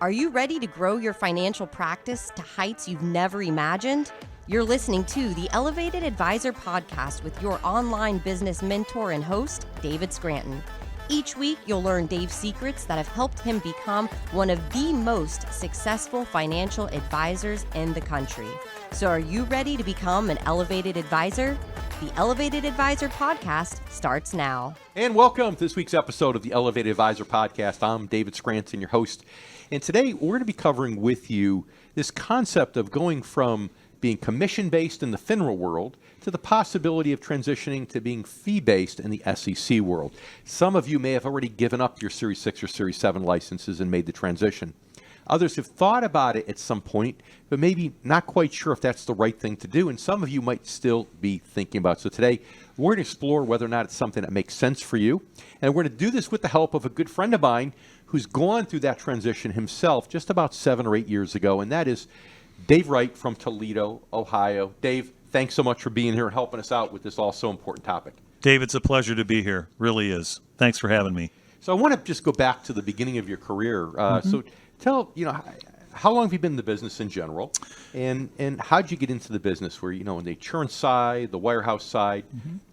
Are you ready to grow your financial practice to heights you've never imagined? You're listening to the Elevated Advisor Podcast with your online business mentor and host, David Scranton. Each week, you'll learn Dave's secrets that have helped him become one of the most successful financial advisors in the country. So are you ready to become an elevated advisor? The Elevated Advisor Podcast starts now. And welcome to this week's episode of the Elevated Advisor Podcast. I'm David Scranton, your host. And today we're going to be covering with you this concept of going from being commission-based in the FINRA world to the possibility of transitioning to being fee-based in the SEC world. Some of you may have already given up your Series 6 or Series 7 licenses and made the transition. Others have thought about it at some point, but maybe not quite sure if that's the right thing to do, and some of you might still be thinking about it. So today, we're going to explore whether or not it's something that makes sense for you, and we're going to do this with the help of a good friend of mine who's gone through that transition himself just about 7 or 8 years ago, and that is Dave Wright from Toledo, Ohio. Dave, thanks so much for being here and helping us out with this also important topic. Dave, it's a pleasure to be here. Really is. Thanks for having me. So I want to just go back to the beginning of your career. So tell, how long have you been in the business in general? And how did you get into the business where, on the insurance side, the wirehouse side?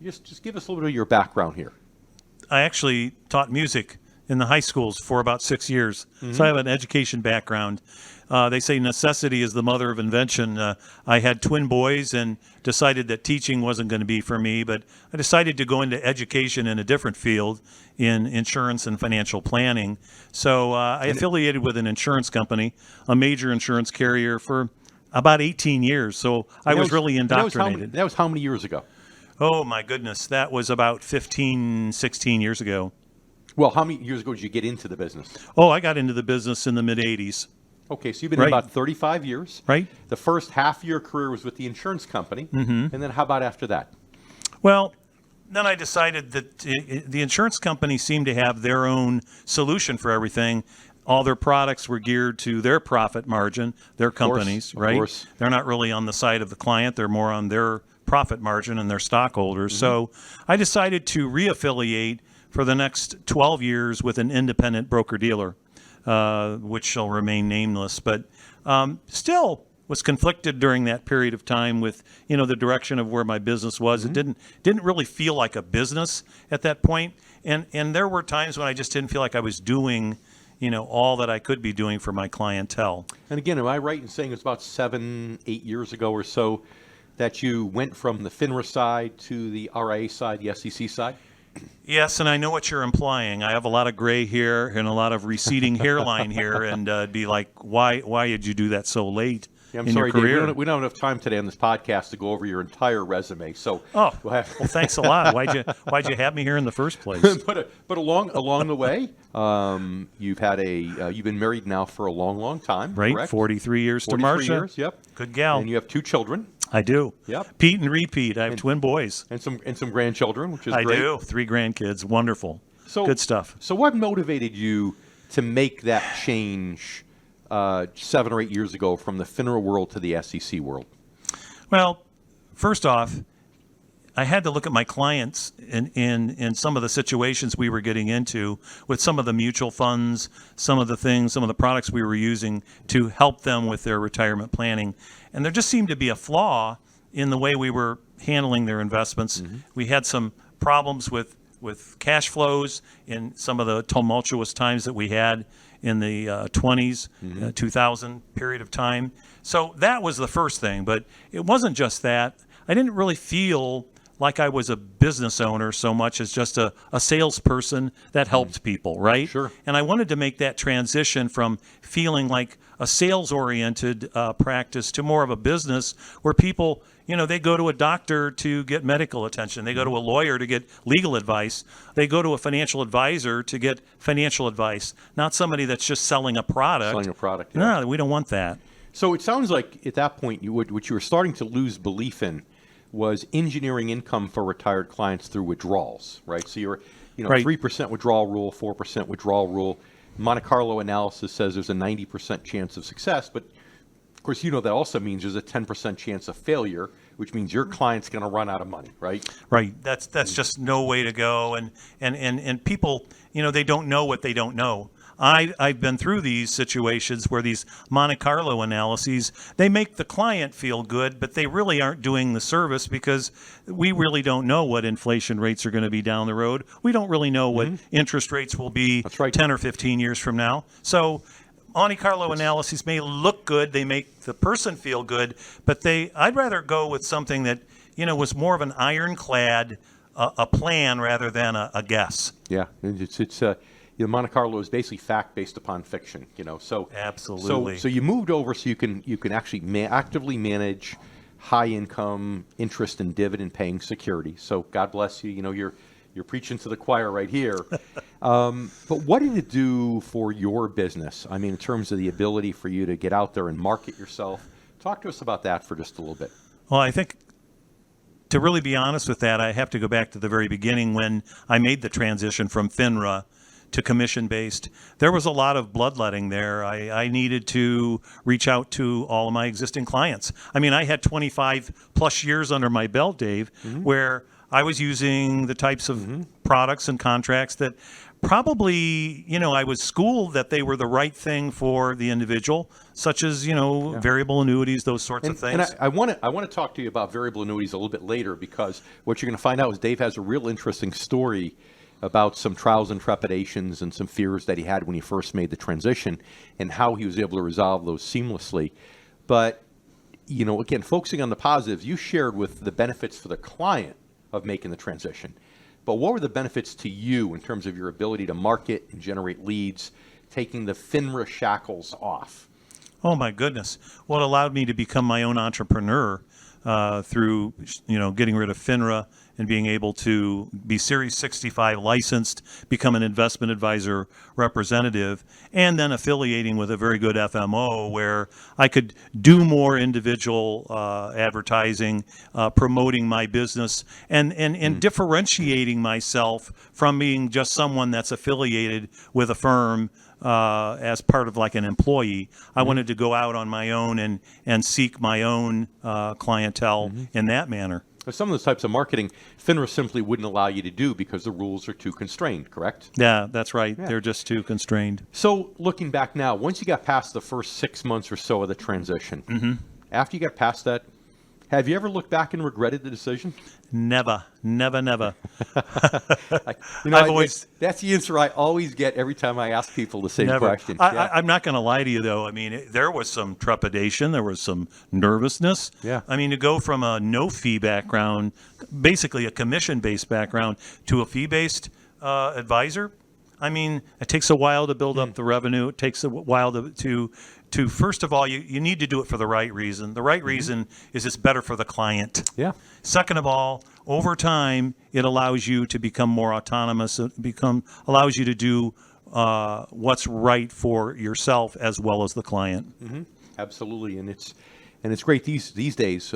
Just give us a little bit of your background here. I actually taught music in the high schools for about 6 years. So I have an education background. They say necessity is the mother of invention. I had twin boys and decided that teaching wasn't going to be for me, but I decided to go into education in a different field in insurance and financial planning. So I affiliated with an insurance company, a major insurance carrier, for about 18 years. So I was really indoctrinated. That was how many years ago? Oh, my goodness. That was about 15, 16 years ago. Well, how many years ago did you get into the business? Oh, I got into the business in the mid-'80s. Okay, so you've been in about 35 years. Right. The first half of your career was with the insurance company. And then how about after that? Well, then I decided that the insurance company seemed to have their own solution for everything. All their products were geared to their profit margin, their companies, of right? course. They're not really on the side of the client. They're more on their profit margin and their stockholders. So I decided to reaffiliate for the next 12 years with an independent broker-dealer, which shall remain nameless, but still was conflicted during that period of time with, the direction of where my business was. It didn't really feel like a business at that point, and there were times when I just didn't feel like I was doing, all that I could be doing for my clientele. And again, am I right in saying it's about 7, 8 years ago or so that you went from the FINRA side to the RIA side, the SEC side? Yes, and I know what you're implying. I have a lot of gray hair and a lot of receding hairline here, and it'd be like, why did you do that so late I'm in sorry, your career? Dave, we don't have enough time today on this podcast to go over your entire resume. So, well, thanks a lot. Why'd you have me here in the first place? but along the way, you've been married now for a long time, right? Correct? 43 years 43 to Marcia. Years, yep. Good gal. And you have 2 children. I do. Yep. Pete and repeat. I have twin boys. And some grandchildren, which is great. I do. 3 grandkids. Wonderful. So good stuff. So what motivated you to make that change 7 or 8 years ago from the FINRA world to the SEC world? Well, first off, I had to look at my clients in some of the situations we were getting into with some of the mutual funds, some of the products we were using to help them with their retirement planning. And there just seemed to be a flaw in the way we were handling their investments. We had some problems with cash flows in some of the tumultuous times that we had in the 20s, 2000 period of time. So that was the first thing. But it wasn't just that. I didn't really feel like I was a business owner so much as just a salesperson that helped people, right? Sure. And I wanted to make that transition from feeling like a sales-oriented practice to more of a business where people, they go to a doctor to get medical attention. They go to a lawyer to get legal advice. They go to a financial advisor to get financial advice, not somebody that's just selling a product. Selling a product, yeah. No, we don't want that. So it sounds like at that point, what you were starting to lose belief in was engineering income for retired clients through withdrawals, right? So you're, Right. 3% withdrawal rule, 4% withdrawal rule. Monte Carlo analysis says there's a 90% chance of success, but of course, that also means there's a 10% chance of failure, which means your client's going to run out of money, right? Right. That's just no way to go. And people, they don't know what they don't know. I've been through these situations where these Monte Carlo analyses, they make the client feel good, but they really aren't doing the service because we really don't know what inflation rates are going to be down the road. We don't really know what interest rates will be That's right. 10 or 15 years from now. So Monte Carlo analyses may look good, they make the person feel good, but I'd rather go with something that, was more of an ironclad a plan rather than a guess. Yeah, it's Monte Carlo is basically fact based upon fiction. So Absolutely. So you moved over so you can actually actively manage high income, interest and dividend paying securities. So God bless you. You're preaching to the choir right here. But what did it do for your business? I mean, in terms of the ability for you to get out there and market yourself. Talk to us about that for just a little bit. Well, I think to really be honest with that, I have to go back to the very beginning when I made the transition from FINRA to commission-based. There was a lot of bloodletting there. I needed to reach out to all of my existing clients. I mean, I had 25 plus years under my belt, Dave, where I was using the types of products and contracts that probably, I was schooled that they were the right thing for the individual, such as, variable annuities, those sorts of things. And I want to talk to you about variable annuities a little bit later, because what you're going to find out is Dave has a real interesting story about some trials and trepidations and some fears that he had when he first made the transition and how he was able to resolve those seamlessly. But, again, focusing on the positives, you shared with the benefits for the client of making the transition. But what were the benefits to you in terms of your ability to market and generate leads, taking the FINRA shackles off? Oh, my goodness. What allowed me to become my own entrepreneur through, getting rid of FINRA and being able to be Series 65 licensed, become an investment advisor representative, and then affiliating with a very good FMO where I could do more individual advertising, promoting my business, and differentiating myself from being just someone that's affiliated with a firm as part of like an employee. I wanted to go out on my own and seek my own clientele in that manner. Some of those types of marketing, FINRA simply wouldn't allow you to do because the rules are too constrained, correct? Yeah, that's right. Yeah. They're just too constrained. So looking back now, once you got past the first 6 months or so of the transition, after you got past that, have you ever looked back and regretted the decision? Never. I've always, that's the answer I always get every time I ask people the same question. I'm not going to lie to you, though. I mean, there was some trepidation. There was some nervousness. Yeah. I mean, to go from a no-fee background, basically a commission-based background, to a fee-based advisor, I mean, it takes a while to build up the revenue. It takes a while to first of all, you need to do it for the right reason. The right reason is it's better for the client. Yeah. Second of all, over time, it allows you to become more autonomous. It allows you to do what's right for yourself as well as the client. Absolutely, and it's great these days.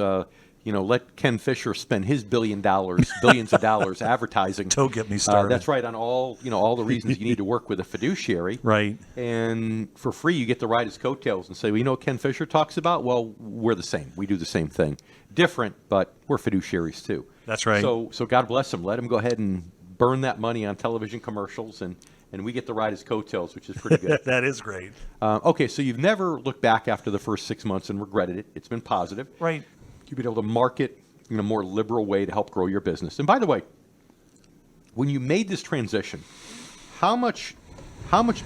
Let Ken Fisher spend his billions of dollars advertising. Don't get me started. That's right, on all the reasons you need to work with a fiduciary. Right. And for free, you get to ride his coattails and say, well, you know what Ken Fisher talks about? Well, we're the same. We do the same thing. Different, but we're fiduciaries too. That's right. So God bless him. Let him go ahead and burn that money on television commercials, and we get to ride his coattails, which is pretty good. That is great. Okay, so you've never looked back after the first 6 months and regretted it. It's been positive. Right. You've been able to market in a more liberal way to help grow your business. And by the way, when you made this transition, how much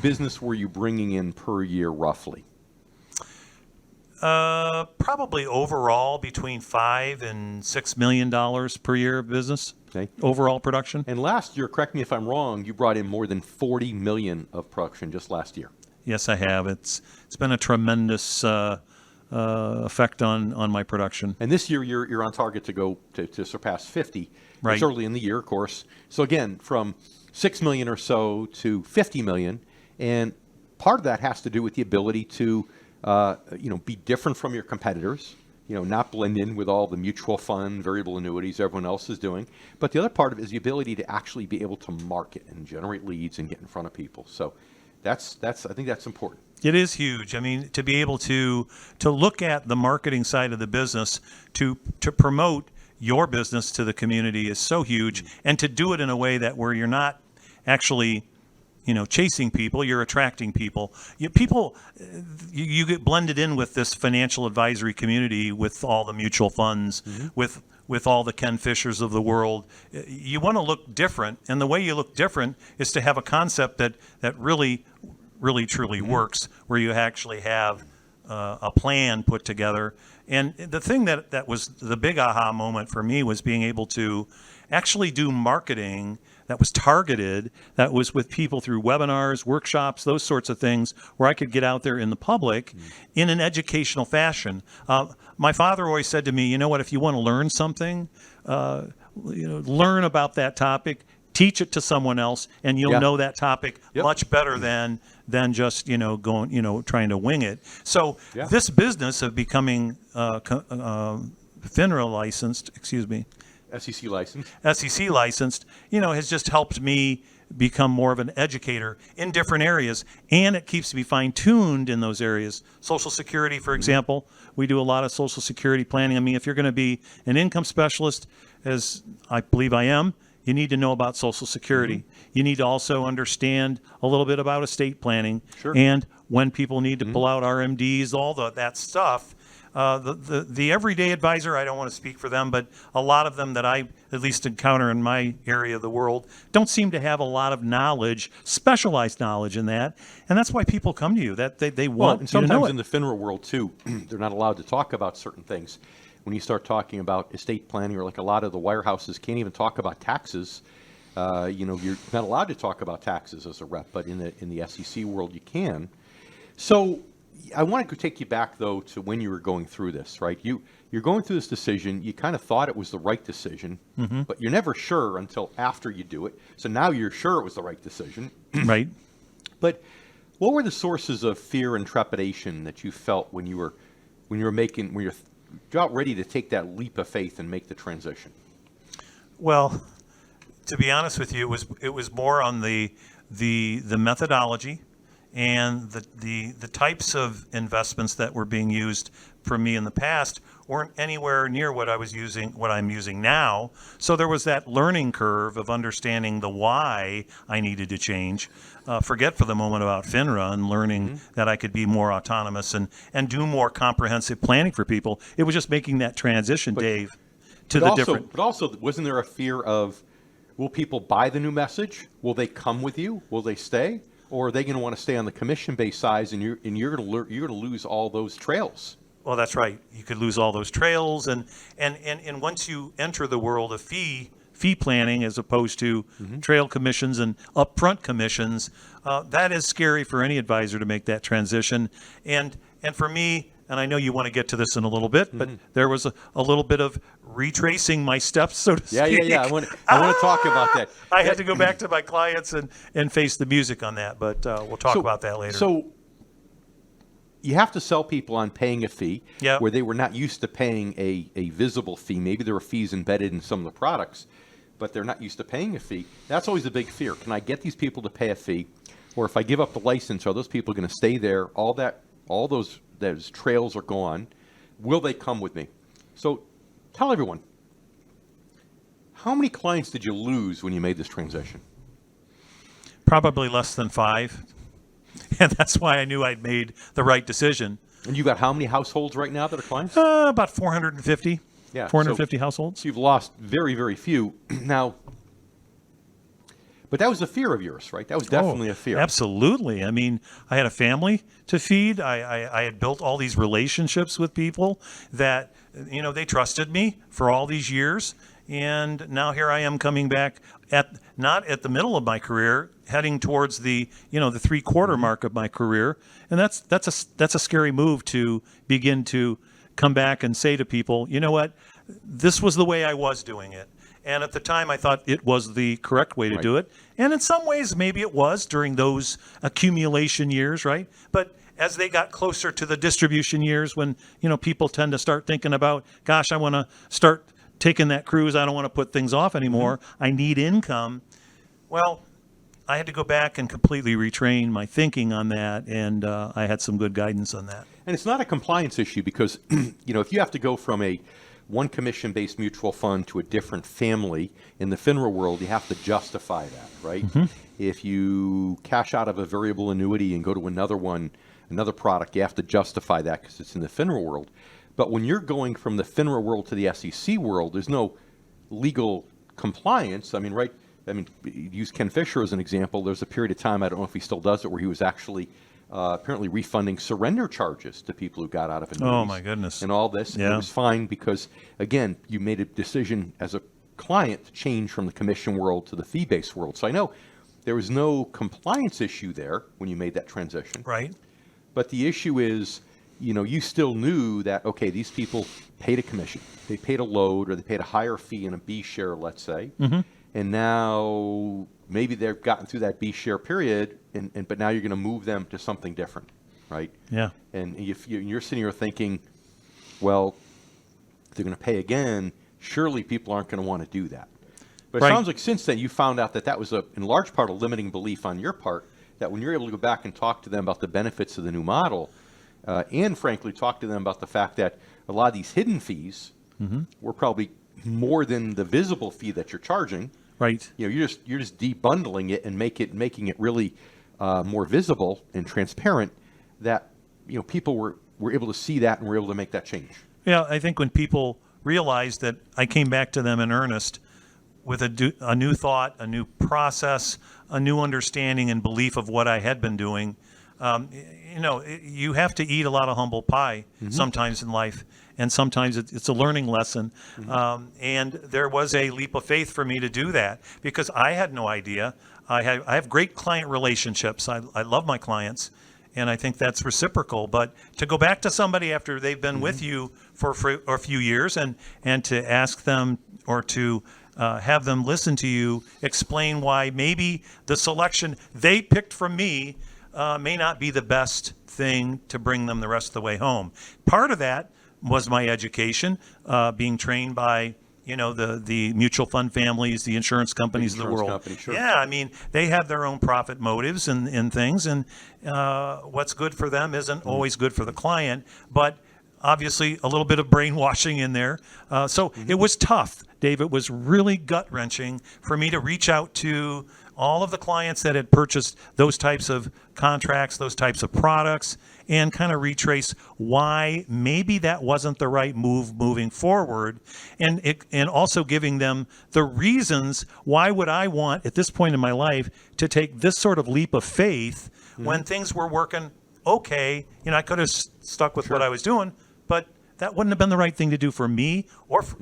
business were you bringing in per year, roughly? Probably overall between $5 and $6 million per year of business. Okay. Overall production. And last year, correct me if I'm wrong, you brought in more than $40 million of production just last year. Yes, I have. It's been a tremendous effect on my production. And this year, you're on target to go to surpass 50. Right. It's early in the year, of course. So again, from 6 million or so to 50 million, and part of that has to do with the ability to, be different from your competitors. Not blend in with all the mutual fund, variable annuities everyone else is doing. But the other part of it is the ability to actually be able to market and generate leads and get in front of people. So I think that's important. It is huge. I mean, to be able to look at the marketing side of the business, to promote your business to the community is so huge, and to do it in a way that where you're not actually chasing people, you're attracting people. You get blended in with this financial advisory community, with all the mutual funds, with all the Ken Fishers of the world. You want to look different, and the way you look different is to have a concept that really, really, truly works, where you actually have a plan put together. And the thing that was the big aha moment for me was being able to actually do marketing that was targeted, that was with people through webinars, workshops, those sorts of things, where I could get out there in the public in an educational fashion. My father always said to me, you know what, if you want to learn something, learn about that topic, teach it to someone else, and you'll know that topic much better than just going trying to wing it. So this business of becoming FINRA licensed, SEC licensed. SEC licensed, has just helped me become more of an educator in different areas, and it keeps me fine-tuned in those areas. Social Security, for example, we do a lot of Social Security planning. I mean, if you're going to be an income specialist, as I believe I am, you need to know about Social Security. You need to also understand a little bit about estate planning, and when people need to pull out RMDs, all that stuff. The everyday advisor, I don't want to speak for them, but a lot of them that I at least encounter in my area of the world don't seem to have a lot of knowledge, specialized knowledge in that, and that's why people come to you. That they want and you to know sometimes it. in the FINRA world too, they're not allowed to talk about certain things. When you start talking about estate planning, or like a lot of the wirehouses can't even talk about taxes. You're not allowed to talk about taxes as a rep, but in the SEC world you can. So I want to take you back, though, to when you were going through this, right? You're going through this decision. You kind of thought it was the right decision, but you're never sure until after you do it. So now you're sure it was the right decision. Right. But what were the sources of fear and trepidation that you felt when you're about ready to take that leap of faith and make the transition? Well, to be honest with you, it was more on the methodology and the types of investments that were being used for me in the past weren't anywhere near what I'm using now. So there was that learning curve of understanding the why I needed to change. Forget for the moment about FINRA and learning that I could be more autonomous and do more comprehensive planning for people. It was just making that transition, Dave, to the different. But also, wasn't there a fear of, will people buy the new message? Will they come with you? Will they stay? Or are they going to want to stay on the commission-based side, and you're going to lose all those trails? Well, that's right. You could lose all those trails, and once you enter the world of fee planning as opposed to trail commissions and upfront commissions, that is scary for any advisor to make that transition. And for me, and I know you want to get to this in a little bit, but there was a little bit of retracing my steps, so to speak. Yeah. I want to talk about that. I had to go back to my clients and face the music on that, but we'll talk about that later. So you have to sell people on paying a fee where they were not used to paying a visible fee. Maybe there were fees embedded in some of the products, but they're not used to paying a fee. That's always a big fear. Can I get these people to pay a fee? Or if I give up the license, are those people going to stay there? All those trails are gone. Will they come with me? So tell everyone, how many clients did you lose when you made this transition? Probably less than 5. And that's why I knew I'd made the right decision. And you got how many households right now that are clients? About 450. Yeah, 450 households. So you've lost very, very few. Now, but that was a fear of yours, right? That was definitely a fear. Absolutely. I mean, I had a family to feed. I had built all these relationships with people that, they trusted me for all these years. And now here I am coming back not at the middle of my career, heading towards the 3/4 mark of my career. And that's a scary move to begin to come back and say to people, you know what, this was the way I was doing it. And at the time, I thought it was the correct way to do it. And in some ways, maybe it was during those accumulation years, right? But as they got closer to the distribution years, when, people tend to start thinking about, gosh, I want to start taking that cruise. I don't want to put things off anymore. I need income. Well, I had to go back and completely retrain my thinking on that, and I had some good guidance on that. And it's not a compliance issue because, if you have to go from a one commission-based mutual fund to a different family in the FINRA world, you have to justify that, right? If you cash out of a variable annuity and go to another one, another product, you have to justify that because it's in the FINRA world. But when you're going from the FINRA world to the SEC world, there's no legal compliance. I mean, right? I mean, use Ken Fisher as an example. There's a period of time, I don't know if he still does it, where he was actually apparently refunding surrender charges to people who got out of annuities. Oh, my goodness. And all this. Yeah. And it was fine because, again, you made a decision as a client to change from the commission world to the fee-based world. So I know there was no compliance issue there when you made that transition. Right. But the issue is, you still knew that, okay, these people paid a commission. They paid a load or they paid a higher fee in a B share, let's say. And now maybe they've gotten through that B share period, but now you're going to move them to something different, right? Yeah. And if you're sitting here thinking, well, if they're going to pay again, surely people aren't going to want to do that. But it sounds like since then you found out that was in large part a limiting belief on your part, that when you're able to go back and talk to them about the benefits of the new model, and frankly talk to them about the fact that a lot of these hidden fees were probably more than the visible fee that you're charging. Right. You're just debundling it and making it really more visible and transparent. That people were able to see that and were able to make that change. Yeah, I think when people realized that I came back to them in earnest with a new thought, a new process, a new understanding and belief of what I had been doing. You have to eat a lot of humble pie sometimes in life, and sometimes it's a learning lesson. And there was a leap of faith for me to do that because I had no idea. I have great client relationships. I love my clients, and I think that's reciprocal. But to go back to somebody after they've been with you for a few years and to ask them or to have them listen to you, explain why maybe the selection they picked from me may not be the best thing to bring them the rest of the way home. Part of that was my education, being trained by the mutual fund families, the insurance companies of the world. Sure. Yeah, I mean, they have their own profit motives and things, and what's good for them isn't always good for the client, but obviously a little bit of brainwashing in there. So it was tough, Dave. It was really gut-wrenching for me to reach out to all of the clients that had purchased those types of contracts, those types of products, and kind of retrace why maybe that wasn't the right move moving forward, and also giving them the reasons why would I want at this point in my life to take this sort of leap of faith when things were working okay. I could have stuck with what I was doing, but that wouldn't have been the right thing to do for me or for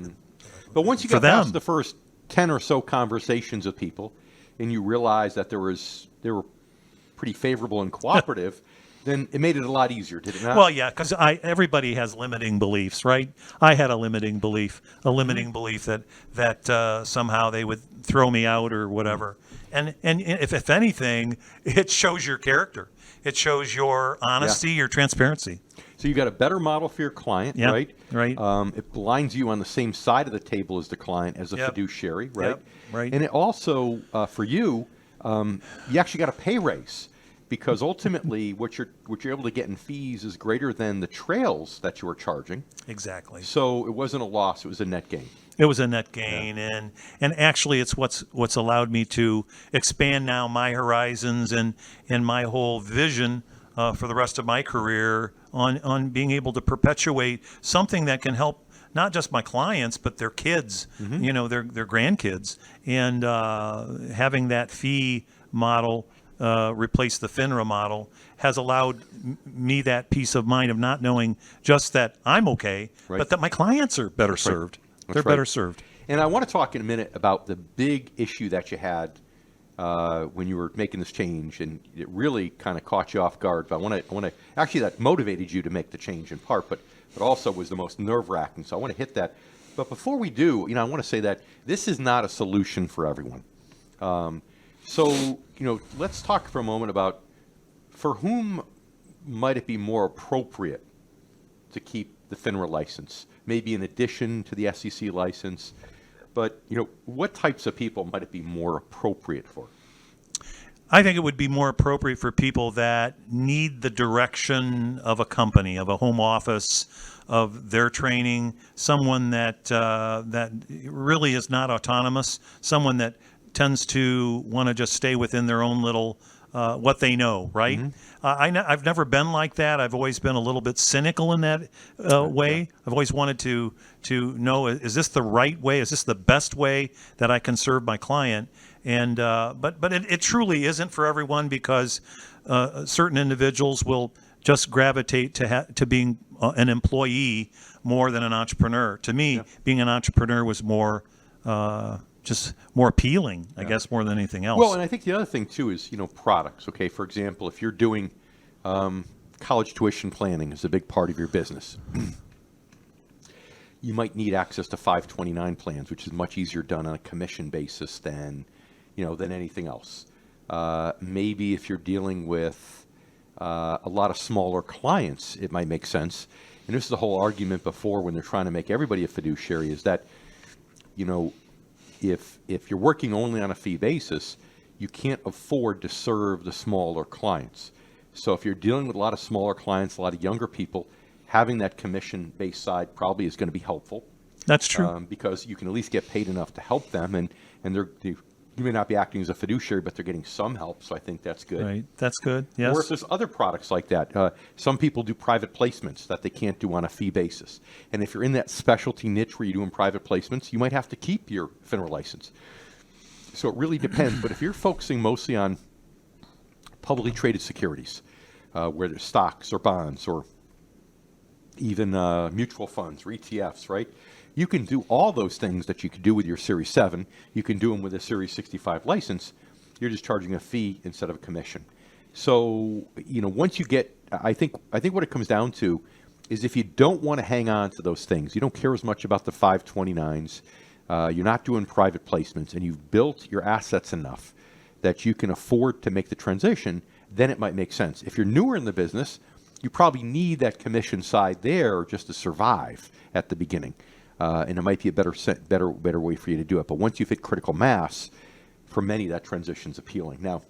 But once you for got them. past the first 10 or so conversations with people, and you realized that they were pretty favorable and cooperative, then it made it a lot easier, did it not? Well, yeah, because everybody has limiting beliefs, right? I had a limiting belief that somehow they would throw me out or whatever. And if anything, it shows your character. It shows your honesty, your transparency. So you got a better model for your client, Yep, right? right. It aligns you on the same side of the table as the client, as a Yep. fiduciary, right? Yep, right. And it also, for you, you actually got a pay raise, because ultimately what you're able to get in fees is greater than the trails that you were charging. Exactly. So it wasn't a loss; it was a net gain. It was a net gain, and actually, it's what's allowed me to expand now my horizons and my whole vision for the rest of my career on being able to perpetuate something that can help not just my clients but their kids, their grandkids, and having that fee model replace the FINRA model has allowed me that peace of mind of not knowing just that I'm okay, Right. but that my clients are better served. That's They're right. better served. And I want to talk in a minute about the big issue that you had when you were making this change, and it really kind of caught you off guard. But I want to actually, that motivated you to make the change in part, but also was the most nerve-wracking. So I want to hit that. But before we do, I want to say that this is not a solution for everyone. So let's talk for a moment about for whom might it be more appropriate to keep the FINRA license, maybe in addition to the SEC license, but what types of people might it be more appropriate for? I think it would be more appropriate for people that need the direction of a company, of a home office, of their training, someone that that really is not autonomous, someone that tends to want to just stay within their own little what they know, right? I've never been like that. I've always been a little bit cynical in that way. Yeah. I've always wanted to know, is this the right way? Is this the best way that I can serve my client? And but it truly isn't for everyone, because certain individuals will just gravitate to being an employee more than an entrepreneur. To me, being an entrepreneur was more just more appealing, I guess, more than anything else. Well, and I think the other thing too is, products. Okay, for example, if you're doing college tuition planning is a big part of your business, you might need access to 529 plans, which is much easier done on a commission basis than anything else. Maybe if you're dealing with a lot of smaller clients, it might make sense. And this is the whole argument before, when they're trying to make everybody a fiduciary, is that, if you're working only on a fee basis, you can't afford to serve the smaller clients. So if you're dealing with a lot of smaller clients, a lot of younger people, having that commission-based side probably is going to be helpful. That's true. Because you can at least get paid enough to help them, and you may not be acting as a fiduciary, but they're getting some help, so I think that's good. Right, that's good, yes. Or if there's other products like that. Some people do private placements that they can't do on a fee basis. And if you're in that specialty niche where you're doing private placements, you might have to keep your FINRA license. So it really depends. But if you're focusing mostly on publicly traded securities, where there's stocks or bonds or even mutual funds or ETFs, right? You can do all those things that you could do with your Series 7. You can do them with a Series 65 license. You're just charging a fee instead of a commission. So, once you get, I think what it comes down to is, if you don't want to hang on to those things, you don't care as much about the 529s, you're not doing private placements, and you've built your assets enough that you can afford to make the transition, then it might make sense. If you're newer in the business, you probably need that commission side there just to survive at the beginning. And it might be a better way for you to do it. But once you've hit critical mass, for many, that transition's appealing. Now,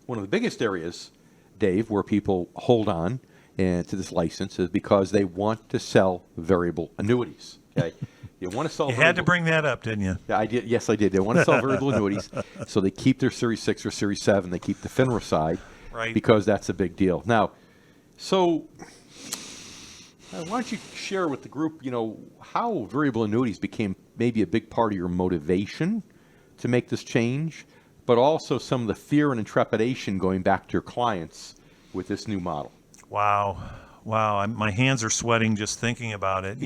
one of the biggest areas, Dave, where people hold on to this license is because they want to sell variable annuities. Okay, you want to sell. You had to bring that up, didn't you? Yeah, I did. Yes, I did. They want to sell variable annuities, so they keep their Series 6 or Series 7. They keep the FINRA side, right? Because that's a big deal. Now, so. Why don't you share with the group, how variable annuities became maybe a big part of your motivation to make this change, but also some of the fear and intrepidation going back to your clients with this new model? Wow. My hands are sweating just thinking about it.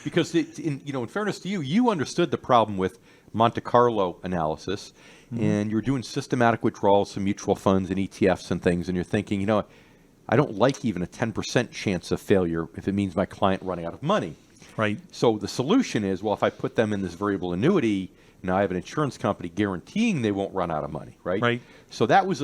Because in fairness to you, you understood the problem with Monte Carlo analysis, and you're doing systematic withdrawals from mutual funds and ETFs and things, and you're thinking, I don't like even a 10% chance of failure if it means my client running out of money. Right. So the solution is, well, if I put them in this variable annuity, now I have an insurance company guaranteeing they won't run out of money, right? Right. So that was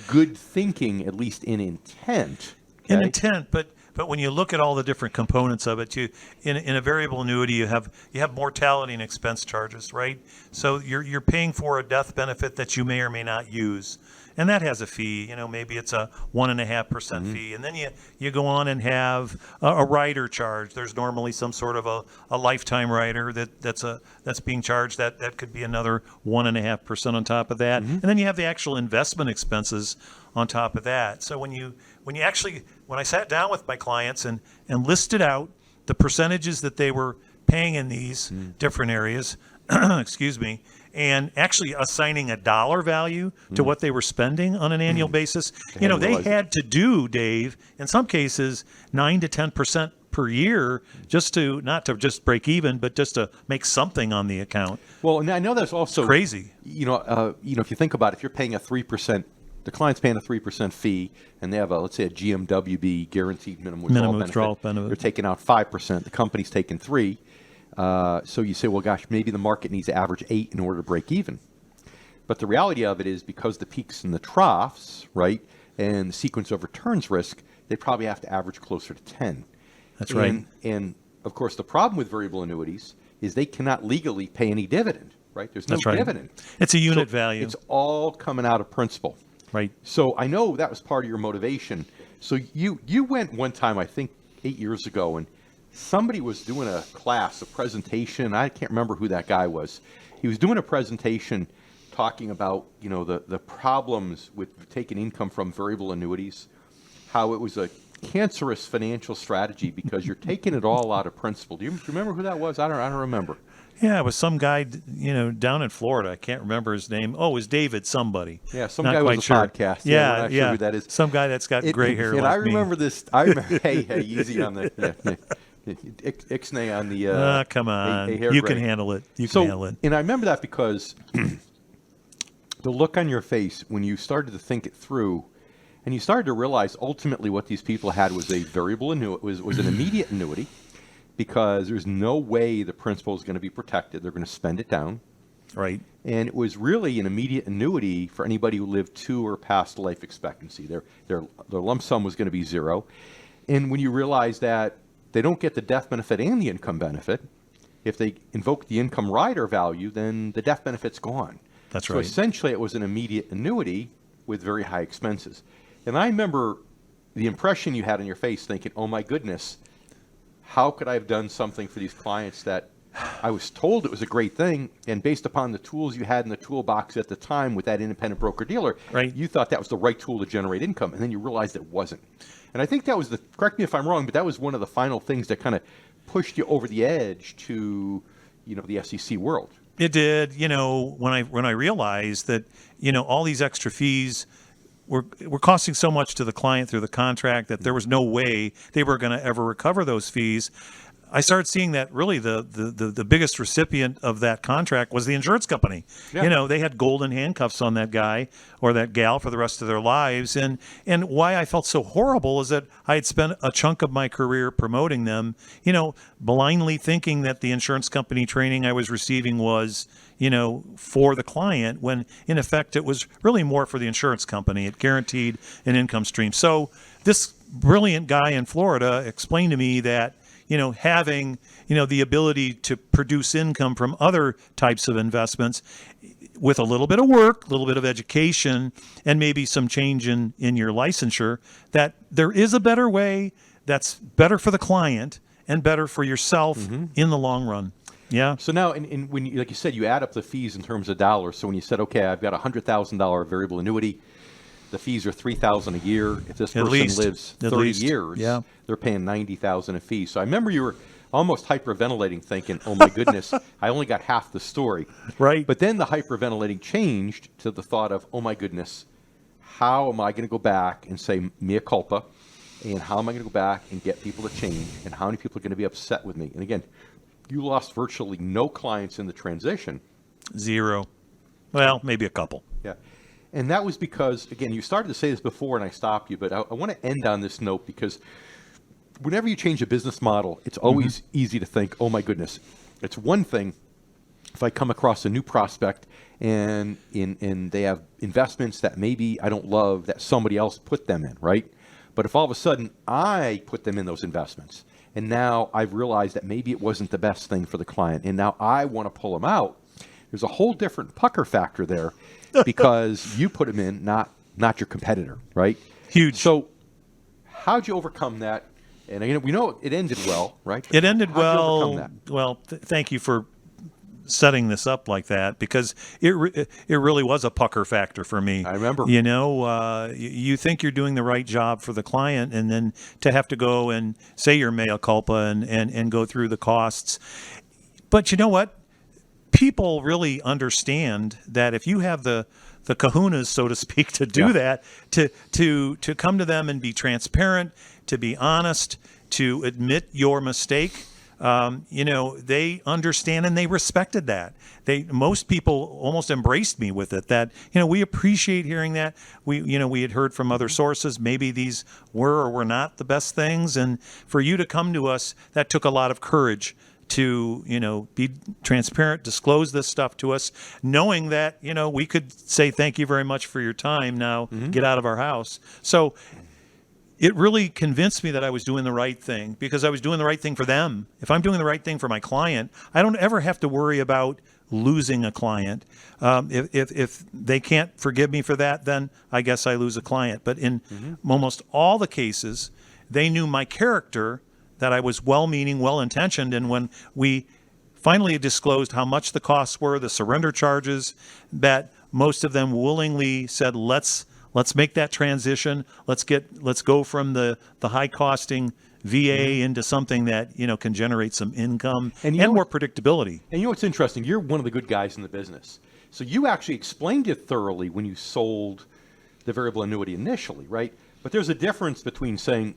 good thinking, at least in intent. Okay? In intent, but when you look at all the different components of it, in a variable annuity, you have mortality and expense charges, right? So you're paying for a death benefit that you may or may not use. And that has a fee, maybe it's a 1.5% fee. And then you go on and have a rider charge. There's normally some sort of a lifetime rider that's being charged. That could be another 1.5% on top of that. And then you have the actual investment expenses on top of that. So when I sat down with my clients and listed out the percentages that they were paying in these different areas, excuse me, and actually assigning a dollar value to what they were spending on an annual basis, they had to do, Dave, in some cases, 9 to 10% per year, just to not to just break even, but just to make something on the account. Well, and I know that's also crazy. If you think about it, if you're paying a 3%, the client's paying a 3% fee, and they have let's say a GMWB, guaranteed minimum withdrawal benefit. They're taking out 5%. The company's taking 3%. So you say, well, gosh, maybe the market needs to average 8 in order to break even. But the reality of it is, because the peaks and the troughs, right, and the sequence of returns risk, they probably have to average closer to 10. That's right. And of course, the problem with variable annuities is they cannot legally pay any dividend. right? There's no That's right. dividend. It's a unit So value. It's all coming out of principal. Right. So I know that was part of your motivation. So you went one time, I think 8 years ago, and somebody was doing a class, a presentation. I can't remember who that guy was. He was doing a presentation talking about, the problems with taking income from variable annuities, how it was a cancerous financial strategy because you're taking it all out of principal. Do you remember who that was? I don't remember. Yeah, it was some guy, down in Florida. I can't remember his name. Oh, it was David somebody. Yeah, some Not guy quite with a sure. podcast. Yeah, we're not sure who that is. Some guy that's got gray hair and like I remember me. this. I remember. Hey, easy on the ixnay on the. Come on, hair you gray. can handle it. You can handle it. And I remember that because the look on your face when you started to think it through, and you started to realize ultimately what these people had was a variable annuity, was an immediate annuity, because there's no way the principal is going to be protected. They're going to spend it down. Right. And it was really an immediate annuity for anybody who lived to or past life expectancy. Their lump sum was going to be zero. And when you realize that they don't get the death benefit and the income benefit, if they invoke the income rider value, then the death benefit's gone. That's so right. essentially it was an immediate annuity with very high expenses. And I remember the impression you had on your face thinking, oh my goodness, how could I have done something for these clients that I was told it was a great thing, and based upon the tools you had in the toolbox at the time with that independent broker-dealer, right, you thought that was the right tool to generate income, and then you realized it wasn't. And I think that was correct me if I'm wrong, but that was one of the final things that kind of pushed you over the edge to, the SEC world. It did. When I realized that, all these extra fees were costing so much to the client through the contract that there was no way they were going to ever recover those fees. I started seeing that really the biggest recipient of that contract was the insurance company. Yeah. They had golden handcuffs on that guy or that gal for the rest of their lives. And why I felt so horrible is that I had spent a chunk of my career promoting them, blindly thinking that the insurance company training I was receiving was, for the client, when in effect it was really more for the insurance company. It guaranteed an income stream. So this brilliant guy in Florida explained to me that having, the ability to produce income from other types of investments with a little bit of work, a little bit of education, and maybe some change in your licensure, that there is a better way that's better for the client and better for yourself in the long run. Yeah. So now, when you, like you said, you add up the fees in terms of dollars. So when you said, okay, I've got a $100,000 variable annuity, the fees are $3,000 a year. If this person lives 30 years, they're paying $90,000 a fee. So I remember you were almost hyperventilating, thinking, "Oh my goodness, I only got half the story." Right. But then the hyperventilating changed to the thought of, "Oh my goodness, how am I going to go back and say mea culpa, and how am I going to go back and get people to change, and how many people are going to be upset with me?" And again, you lost virtually no clients in the transition. Zero. Well, maybe a couple. Yeah. And that was because, again, you started to say this before and I stopped you, but I want to end on this note because whenever you change a business model, it's always easy to think, oh my goodness, it's one thing if I come across a new prospect and they have investments that maybe I don't love that somebody else put them in, right? But if all of a sudden I put them in those investments and now I've realized that maybe it wasn't the best thing for the client and now I want to pull them out, there's a whole different pucker factor there. Because you put them in, not your competitor, right? Huge. So how'd you overcome that? And we know it ended well, right? It ended how'd you well. overcome that? Well, thank you for setting this up like that because it really was a pucker factor for me. I remember. You think you're doing the right job for the client, and then to have to go and say your mea culpa and go through the costs. But you know what? People really understand that if you have the kahunas, so to speak, to do that, to come to them and be transparent, to be honest, to admit your mistake, they understand and they respected that. Most people almost embraced me with it. That we appreciate hearing that. We had heard from other sources maybe these were or were not the best things, and for you to come to us, that took a lot of courage. To be transparent, disclose this stuff to us, knowing that we could say thank you very much for your time. Now get out of our house. So it really convinced me that I was doing the right thing, because I was doing the right thing for them. If I'm doing the right thing for my client, I don't ever have to worry about losing a client. If they can't forgive me for that, then I guess I lose a client. But in almost all the cases, they knew my character, that I was well-meaning, well-intentioned, and when we finally disclosed how much the costs were, the surrender charges, that most of them willingly said, let's make that transition. Let's go from the high costing VA into something that can generate some income and more predictability. And what's interesting? You're one of the good guys in the business, so you actually explained it thoroughly when you sold the variable annuity initially, right? But there's a difference between saying,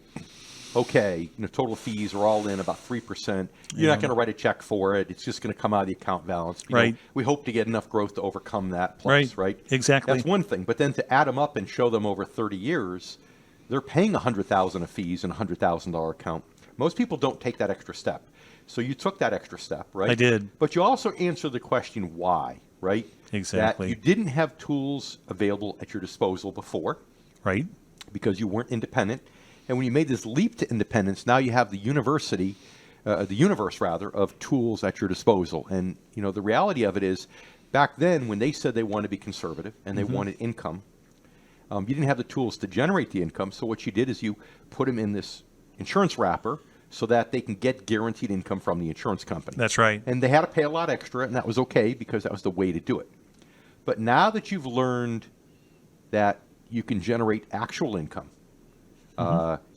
okay, total fees are all in about 3%. You're not going to write a check for it. It's just going to come out of the account balance. Right. We hope to get enough growth to overcome that plus, right? Exactly. That's one thing. But then to add them up and show them over 30 years, they're paying $100,000 of fees in a $100,000 account. Most people don't take that extra step. So you took that extra step, right? I did. But you also answered the question why, right? Exactly. That you didn't have tools available at your disposal before. Right. Because you weren't independent. And when you made this leap to independence, now you have the universe of tools at your disposal. And the reality of it is, back then when they said they wanted to be conservative and they wanted income, you didn't have the tools to generate the income. So what you did is you put them in this insurance wrapper so that they can get guaranteed income from the insurance company. That's right. And they had to pay a lot extra, and that was okay because that was the way to do it. But now that you've learned that you can generate actual income,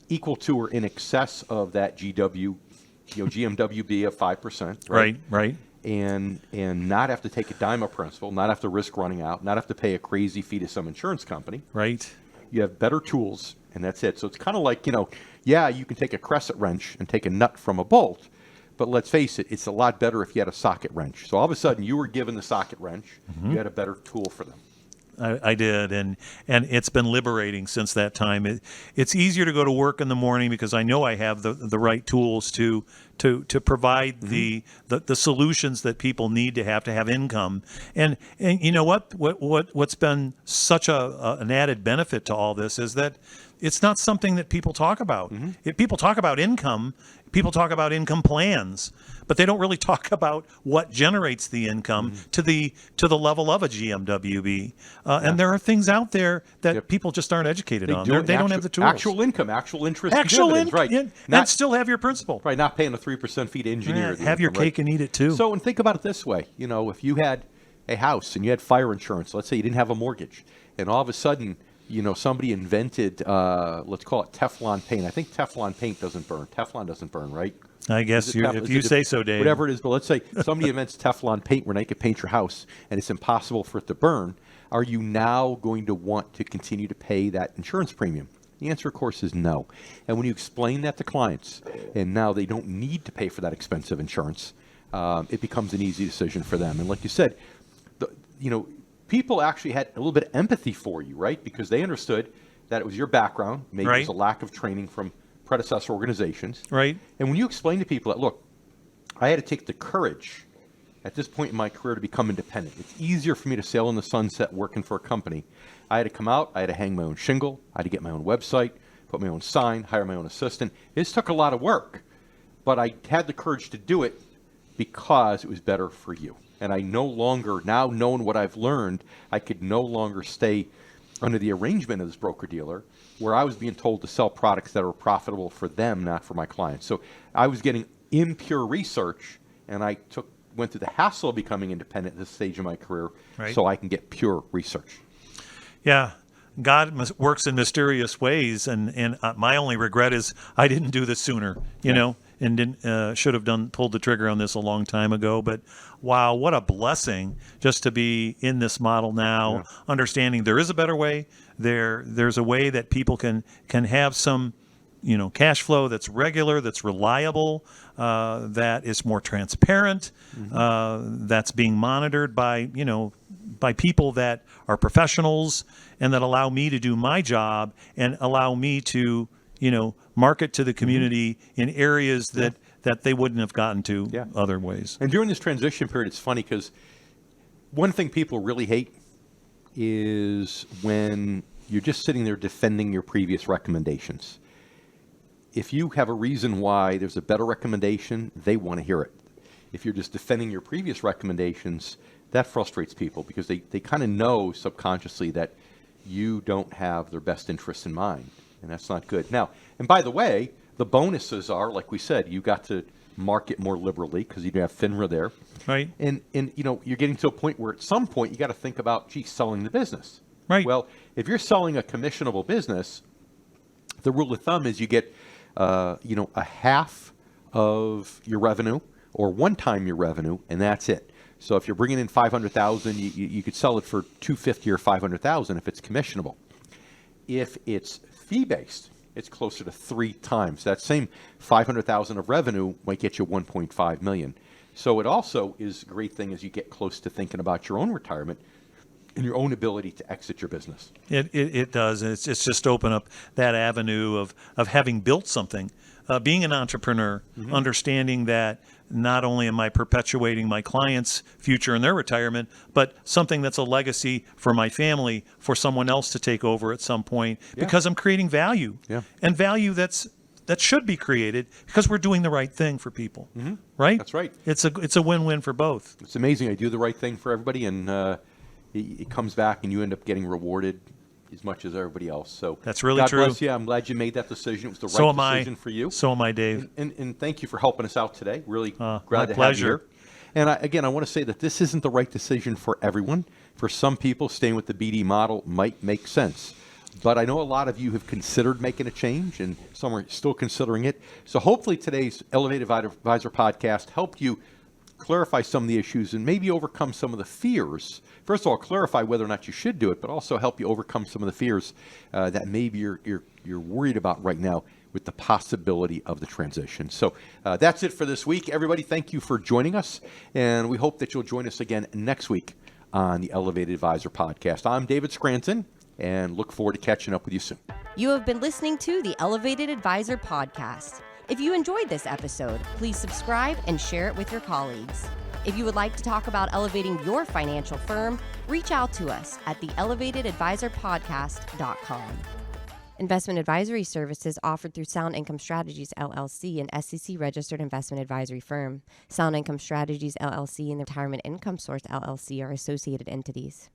equal to or in excess of that GMWB of 5%, right? Right. And not have to take a dime of principal, not have to risk running out, not have to pay a crazy fee to some insurance company. Right. You have better tools, and that's it. So it's kind of like, you can take a crescent wrench and take a nut from a bolt, but let's face it, it's a lot better if you had a socket wrench. So all of a sudden, you were given the socket wrench, you had a better tool for them. I did, and it's been liberating since that time. It's easier to go to work in the morning because I know I have the right tools to provide the solutions that people need to have income. And you know what's been such an added benefit to all this is that it's not something that people talk about. If people talk about income, people talk about income plans, but they don't really talk about what generates the income to the level of a GMWB. And there are things out there that people just aren't educated on. They don't have the tools. Actual income, actual interest, dividends, right? And still have your principal. Right, not paying a 3% fee to engineer. Have your cake and eat it too. So, and think about it this way. If you had a house and you had fire insurance, let's say you didn't have a mortgage, and all of a sudden, somebody invented, let's call it Teflon paint. I think Teflon paint doesn't burn. Teflon doesn't burn, right? I guess if you say so, Dave. Whatever it is, but let's say somebody invents Teflon paint where they could paint your house and it's impossible for it to burn. Are you now going to want to continue to pay that insurance premium? The answer, of course, is no. And when you explain that to clients, and now they don't need to pay for that expensive insurance, it becomes an easy decision for them. And like you said, people actually had a little bit of empathy for you, right? Because they understood that it was your background. Maybe it was a lack of training from predecessor organizations. Right. And when you explain to people that, look, I had to take the courage at this point in my career to become independent. It's easier for me to sail in the sunset working for a company. I had to come out. I had to hang my own shingle. I had to get my own website, put my own sign, hire my own assistant. This took a lot of work, but I had the courage to do it because it was better for you. And I no longer, now knowing what I've learned, I could no longer stay under the arrangement of this broker-dealer where I was being told to sell products that were profitable for them, not for my clients. So I was getting impure research, and I went through the hassle of becoming independent at this stage of my career so I can get pure research. Yeah. God works in mysterious ways, and my only regret is I didn't do this sooner, you know, and didn't should have pulled the trigger on this a long time ago. But wow, what a blessing just to be in this model now, understanding there is a better way. There's a way that people can have some, cash flow that's regular, that's reliable, that is more transparent, that's being monitored by people that are professionals and that allow me to do my job and allow me to, market to the community in areas that they wouldn't have gotten to other ways. And during this transition period, it's funny because one thing people really hate is when you're just sitting there defending your previous recommendations. if you have a reason why there's a better recommendation, they want to hear it. If you're just defending your previous recommendations, that frustrates people because they kind of know subconsciously that you don't have their best interests in mind, and that's not good. Now, and by the way, the bonuses are, like we said, you got to market more liberally because you have FINRA there. Right. And you're getting to a point where at some point you got to think about, selling the business. Right. Well, if you're selling a commissionable business, the rule of thumb is you get, a half of your revenue or one time your revenue, and that's it. So if you're bringing in $500,000, you could sell it for $250,000 or $500,000 if it's commissionable. If it's fee-based, it's closer to 3 times. That same $500,000 of revenue might get you $1.5 million. So it also is a great thing as you get close to thinking about your own retirement and your own ability to exit your business. It does. And it's just open up that avenue of having built something, being an entrepreneur, understanding that not only am I perpetuating my clients' future and their retirement, but something that's a legacy for my family, for someone else to take over at some point, because I'm creating value, and value that should be created because we're doing the right thing for people, right? That's right. It's a win-win for both. It's amazing. I do the right thing for everybody, and it comes back, and you end up getting rewarded as much as everybody else. So that's really God true. bless you. I'm glad you made that decision. It was the right decision for you. So am I, Dave. And thank you for helping us out today. Really glad my to pleasure. have you here. And I want to say that this isn't the right decision for everyone. For some people, staying with the BD model might make sense. But I know a lot of you have considered making a change, and some are still considering it. So hopefully today's Elevated Advisor podcast helped you clarify some of the issues and maybe overcome some of the fears. First of all, clarify whether or not you should do it, but also help you overcome some of the fears that maybe you're worried about right now with the possibility of the transition. So that's it for this week. Everybody, thank you for joining us, and we hope that you'll join us again next week on the Elevated Advisor podcast. I'm David Scranton, and look forward to catching up with you soon. You have been listening to the Elevated Advisor podcast. If you enjoyed this episode, please subscribe and share it with your colleagues. If you would like to talk about elevating your financial firm, reach out to us at theelevatedadvisorpodcast.com. Investment advisory services offered through Sound Income Strategies, LLC, an SEC-registered investment advisory firm. Sound Income Strategies, LLC, and the Retirement Income Source, LLC are associated entities.